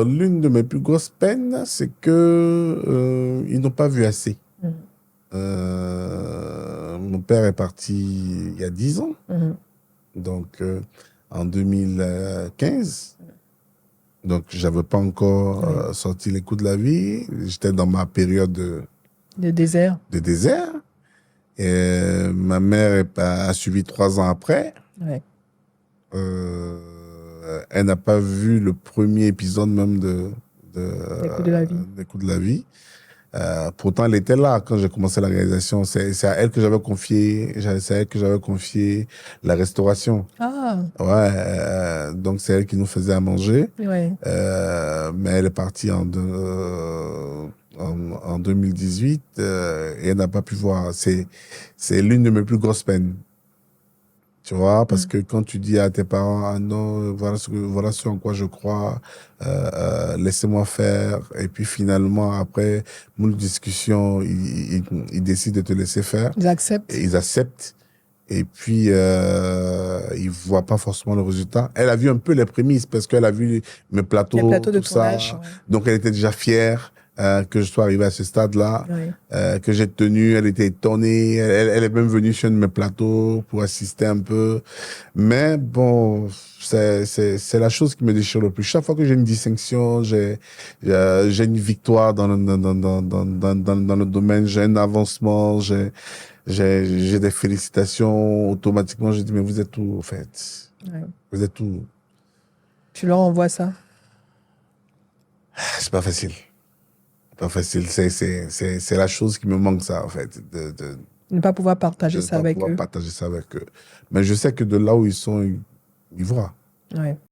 L'une de mes plus grosses peines, c'est que ils n'ont pas vu assez. Mon père est parti il y a 10 ans, donc en 2015. Donc, j'avais pas encore sorti les coups de la vie. J'étais dans ma période de désert. De désert. Et ma mère a suivi 3 ans après. Ouais. Elle n'a pas vu le premier épisode même des coups de la vie. Des coups de la vie. Pourtant, elle était là quand j'ai commencé la réalisation. C'est à elle que j'avais confié, la restauration. Ah. Ouais, donc c'est elle qui nous faisait à manger. Ouais. Mais elle est partie en 2018 et elle n'a pas pu voir. C'est l'une de mes plus grosses peines. Tu vois, parce que quand tu dis à tes parents, ah non, voilà ce en quoi je crois, laissez-moi faire. Et puis finalement, après moult discussions, ils décident de te laisser faire. Ils acceptent. Et ils acceptent. Et puis, ils voient pas forcément le résultat. Elle a vu un peu les prémices parce qu'elle a vu mes plateaux, les plateaux de tout tournage, ça. ouais. Donc, elle était déjà fière que je sois arrivé à ce stade-là, que j'ai tenu. Elle était étonnée. Elle est même venue sur un de mes plateaux pour assister un peu. Mais bon, c'est la chose qui me déchire le plus. Chaque fois que j'ai une distinction, j'ai une victoire dans le domaine, j'ai un avancement, j'ai des félicitations, automatiquement, je dis, mais vous êtes où, en fait? Ouais. Vous êtes où? Tu leur envoies ça? C'est pas facile. Pas facile. C'est la chose qui me manque, ça, en fait. De ne pas pouvoir partager ça avec eux. partager ça avec eux. Mais je sais que de là où ils sont, ils voient. Ouais.